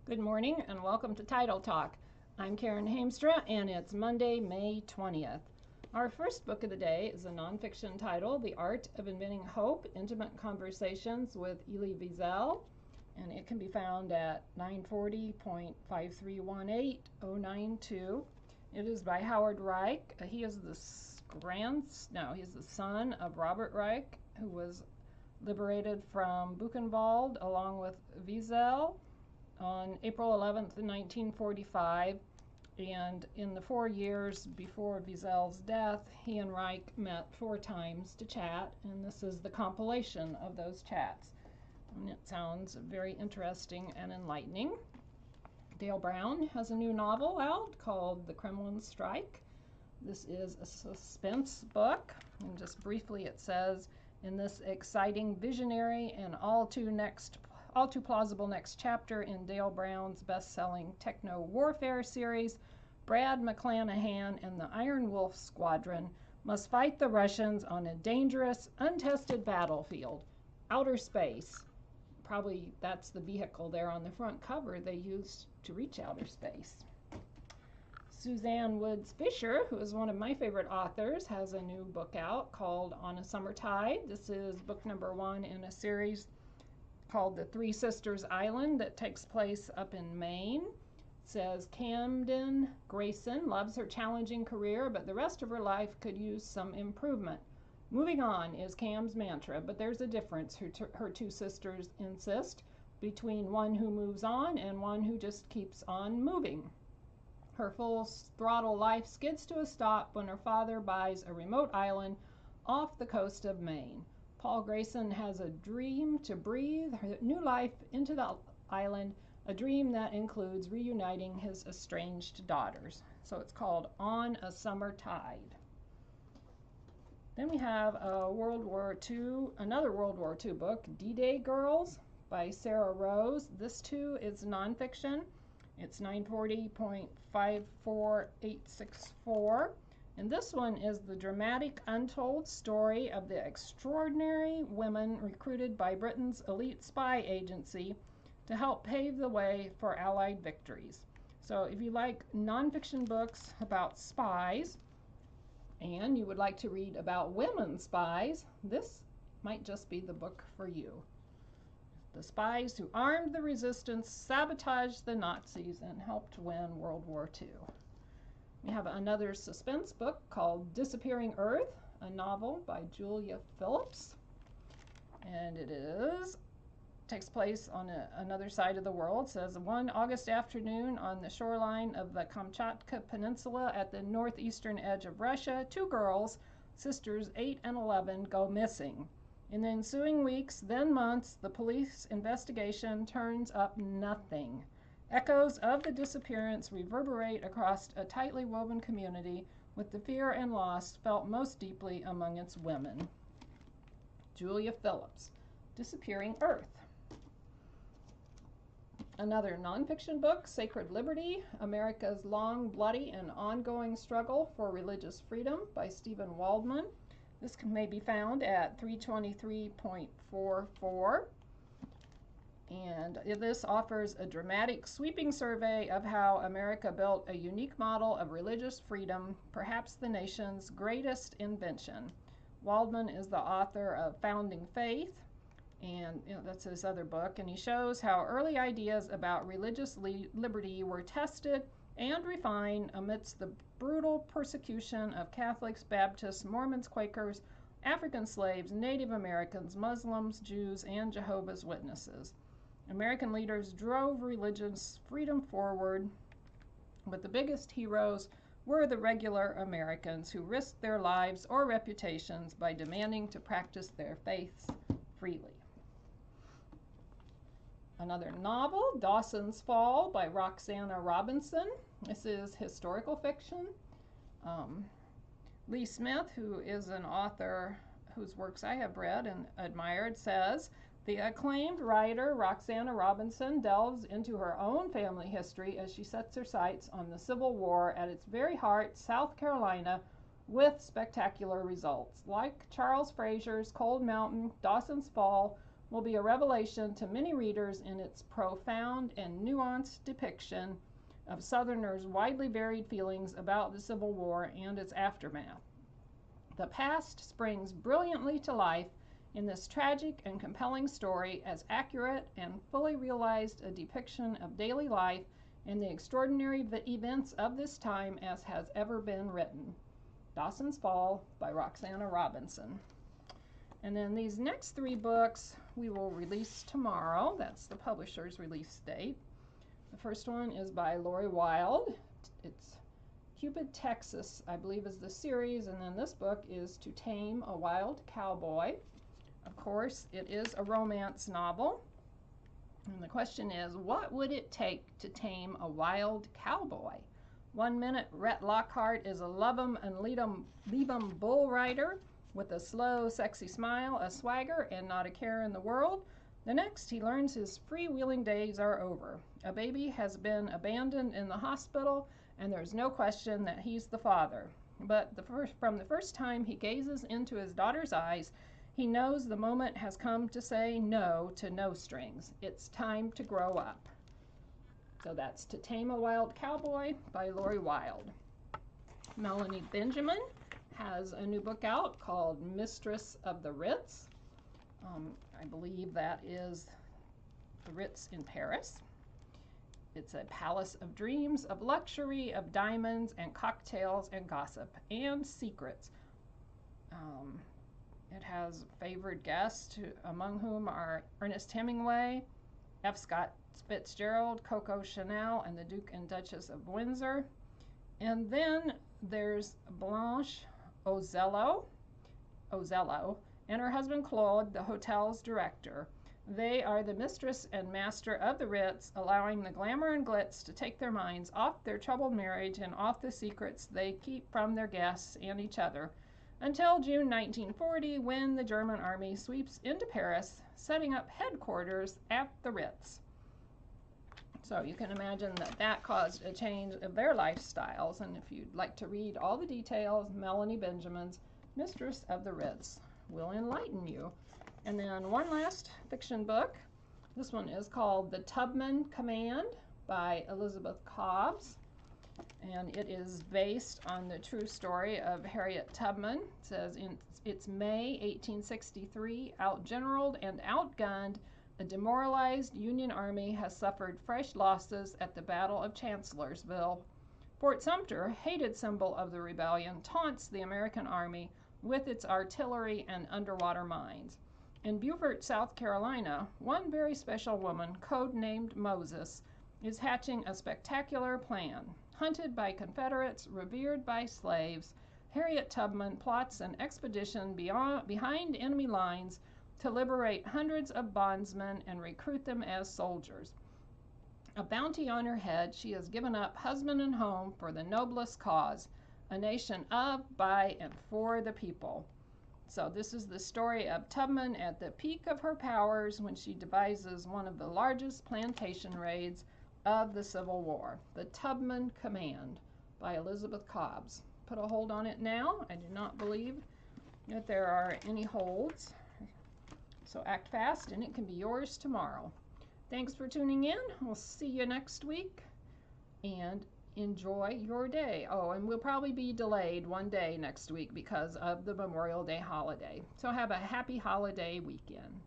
Good morning and welcome to Title Talk. I'm Karen Hamstra and it's Monday, May 20th. Our first book of the day is a nonfiction title, The Art of Inventing Hope, Intimate Conversations with Elie Wiesel, and it can be found at 940.5318.092. It is by Howard Reich. He is the he's the son of Robert Reich, who was liberated from Buchenwald along with Wiesel on April 11th, 1945, and in the 4 years before Wiesel's death, he and Reich met 4 times to chat, and this is the compilation of those chats. And it sounds very interesting and enlightening. Dale Brown has a new novel out called The Kremlin Strike. This is a suspense book, and just briefly it says, in this exciting, visionary, and all too plausible next chapter in Dale Brown's best-selling Techno Warfare series, Brad McClanahan and the Iron Wolf Squadron must fight the Russians on a dangerous, untested battlefield, outer space. Probably that's the vehicle there on the front cover they used to reach outer space. Suzanne Woods Fisher, who is one of my favorite authors, has a new book out called On a Summer Tide. This is book number 1 in a series called The Three Sisters Island that takes place up in Maine. It says Camden Grayson loves her challenging career, but the rest of her life could use some improvement. Moving on is Cam's mantra, but there's a difference, her 2 sisters insist, between one who moves on and one who just keeps on moving. Her full throttle life skids to a stop when her father buys a remote island off the coast of Maine. Paul Grayson has a dream to breathe new life into the island, a dream that includes reuniting his estranged daughters. So it's called On a Summer Tide. Then we have another World War II book, D-Day Girls by Sarah Rose. This too is nonfiction. It's 940.54864. And this one is the dramatic, untold story of the extraordinary women recruited by Britain's elite spy agency to help pave the way for Allied victories. So if you like nonfiction books about spies, and you would like to read about women spies, this might just be the book for you. The spies who armed the resistance, sabotaged the Nazis, and helped win World War II. We have another suspense book called Disappearing Earth, a novel by Julia Phillips. And takes place on another side of the world. It says, one August afternoon on the shoreline of the Kamchatka Peninsula at the northeastern edge of Russia, 2 girls, sisters 8 and 11, go missing. In the ensuing weeks, then months, the police investigation turns up nothing. Echoes of the disappearance reverberate across a tightly woven community, with the fear and loss felt most deeply among its women. Julia Phillips, Disappearing Earth. Another nonfiction book, Sacred Liberty, America's Long, Bloody, and Ongoing Struggle for Religious Freedom by Stephen Waldman. This may be found at 323.44. And this offers a dramatic, sweeping survey of how America built a unique model of religious freedom, perhaps the nation's greatest invention. Waldman is the author of Founding Faith, and that's his other book, and he shows how early ideas about religious liberty were tested and refined amidst the brutal persecution of Catholics, Baptists, Mormons, Quakers, African slaves, Native Americans, Muslims, Jews, and Jehovah's Witnesses. American leaders drove religious freedom forward, but the biggest heroes were the regular Americans who risked their lives or reputations by demanding to practice their faiths freely. Another novel, Dawson's Fall by Roxana Robinson. This is historical fiction. Lee Smith, who is an author whose works I have read and admired, says, the acclaimed writer Roxana Robinson delves into her own family history as she sets her sights on the Civil War at its very heart, South Carolina, with spectacular results. Like Charles Frazier's Cold Mountain, Dawson's Fall will be a revelation to many readers in its profound and nuanced depiction of Southerners' widely varied feelings about the Civil War and its aftermath. The past springs brilliantly to life in this tragic and compelling story, as accurate and fully realized a depiction of daily life and the extraordinary events of this time as has ever been written. Dawson's Fall by Roxana Robinson. And then these next 3 books we will release tomorrow. That's the publisher's release date. The first one is by Lori Wilde. It's Cupid, Texas, I believe, is the series, and then this book is To Tame a Wild Cowboy. Of course, it is a romance novel. And the question is, what would it take to tame a wild cowboy? 1 minute, Rhett Lockhart is a love 'em and leave 'em bull rider with a slow, sexy smile, a swagger, and not a care in the world. The next, he learns his freewheeling days are over. A baby has been abandoned in the hospital, and there's no question that he's the father. But from the first time he gazes into his daughter's eyes, he knows the moment has come to say no to no strings. It's time to grow up. So that's To Tame a Wild Cowboy by Lori Wilde. Melanie Benjamin has a new book out called Mistress of the Ritz. I believe that is the Ritz in Paris. It's a palace of dreams, of luxury, of diamonds and cocktails and gossip and secrets. It has favored guests, among whom are Ernest Hemingway, F. Scott Fitzgerald, Coco Chanel, and the Duke and Duchess of Windsor. And then there's Blanche Ozello, and her husband Claude, the hotel's director. They are the mistress and master of the Ritz, allowing the glamour and glitz to take their minds off their troubled marriage and off the secrets they keep from their guests and each other, until June 1940, when the German army sweeps into Paris, setting up headquarters at the Ritz. So you can imagine that that caused a change of their lifestyles, and if you'd like to read all the details, Melanie Benjamin's Mistress of the Ritz will enlighten you. And then one last fiction book. This one is called The Tubman Command by Elizabeth Cobbs, and it is based on the true story of Harriet Tubman. It says it's May 1863, outgeneraled and outgunned, a demoralized Union army has suffered fresh losses at the Battle of Chancellorsville. Fort Sumter, hated symbol of the rebellion, taunts the American army with its artillery and underwater mines. In Beaufort, South Carolina, one very special woman, codenamed Moses, is hatching a spectacular plan. Hunted by Confederates, revered by slaves, Harriet Tubman plots an expedition behind enemy lines to liberate hundreds of bondsmen and recruit them as soldiers. A bounty on her head, she has given up husband and home for the noblest cause, a nation of, by, and for the people. So this is the story of Tubman at the peak of her powers when she devises one of the largest plantation raids of the Civil War. The Tubman Command by Elizabeth Cobbs. Put a hold on it now. I do not believe that there are any holds. So act fast and it can be yours tomorrow. Thanks for tuning in. We'll see you next week and enjoy your day. Oh, and we'll probably be delayed one day next week because of the Memorial Day holiday. So have a happy holiday weekend.